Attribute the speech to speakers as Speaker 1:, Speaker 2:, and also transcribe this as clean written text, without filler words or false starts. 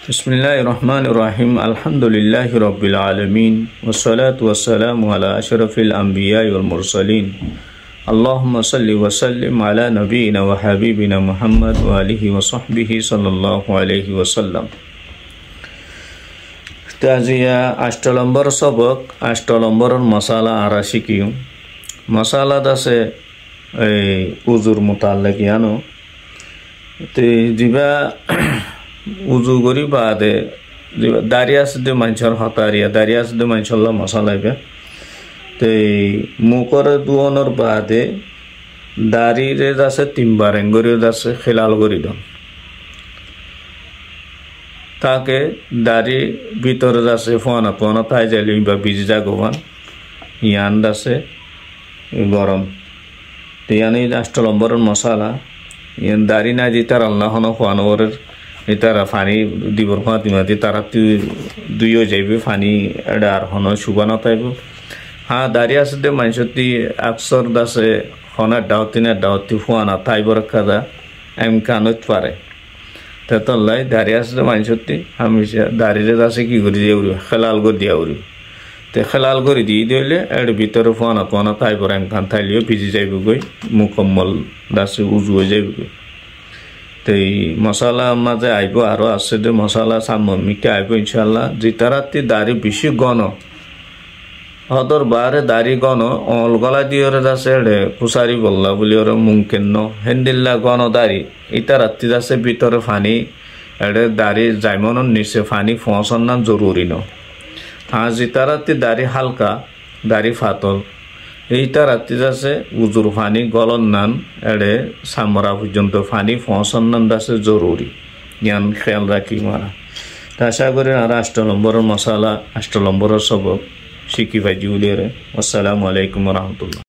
Speaker 1: Bismillahirrahmanirrahim. Alhamdulillahi rabbil alamin. Wassalatu wassalamu ala asyrafil anbiya'i wal mursalin. Allahumma salli wa sallim ala nabiyyina wa habibina Muhammad wa alihi wa sahbihi sallallahu alaihi wasallam. Tazia 8 নম্বর সবক 8 নম্বরের মশালা আর শিখিও। মশালা আছে এই উজুর মুতাল্লিক ইয়ানো তে জিবা উজু করি বাদে দাঁড়িয়ে আছে যে মানুষের হতারিয়া দাঁড়িয়ে আছে যে মানুষের মশালাইবে তো মুখর দুয়নের বাদে দাঁড়িয়ে আছে 3 বার এঙ্গরিও আছে খেলাল করি দন তাকে দাড়ি ভিতরে আছে ফোনা ফোনা তাই যাইলে বা ভিজি যা গোবান ইয়ান আছে গরম তো ইয়ানি 8 নম্বরের মশালা ইয়ান দাড়ি না যে তার আল্লাহ খোয়ানোরের তারা ফানি দিবর ফাঁতি মাতি তারা দুইও যাইবে ফানি এটা আর হন শুকানো তাইব হ্যাঁ দাঁড়িয়ে আছে দে মানুষটি আকসর দাসে হনার ডাউতি ফুয়ানা তাইবর কাদা এম কানত পারে তল্লাই দাঁড়িয়ে আছে দে মানুষটি হামেশা দাঁড়িয়ে আছে কি করে দিয়ে উড়ি খেলাল করে দিয়া উড়ি তো খেলাল করে দিয়ে দিলে এর ভিতরে ফুয়ানা তাইবর এম খান থাইলেও ভিজি যাইব গই মুকম্মল দাসে উজু হয়ে যাইব গই তো এই মশালা মাঝে আইব আরও আছে যে মশালা সামমিকে আইব ইনশাল্লাহ জিতারাতি দাড়ি বেশি গণ হদর বারে দাড়ি গণ অল গলা দিয়ে আছে এড়ে কুসারি বললা বলি ওরা মুমকিন ন হেন্দিল্লা গণ দাড়ি ইটা রাত্রি আছে ভিতরে ফানি এড়ে দাড়ি জাইমনের নিচে ফানি ফসন না জরুরি ন হ্যাঁ জিতারাতি দাড়ি হালকা দাড়ি ফাতল এইটা রাত্রি আছে উজুর ফানি গলন নান এড়ে সামরা পর্যন্ত ফানি ফসন নান আছে জরুরি জ্ঞান খেয়াল রাখি মারা তা আশা করি আর 8 নম্বরের মশালা 8 নম্বরের সবক শিখি ভাই জিউলিয়ারে। আসসালামু আলাইকুম রহমতুল্লাহ।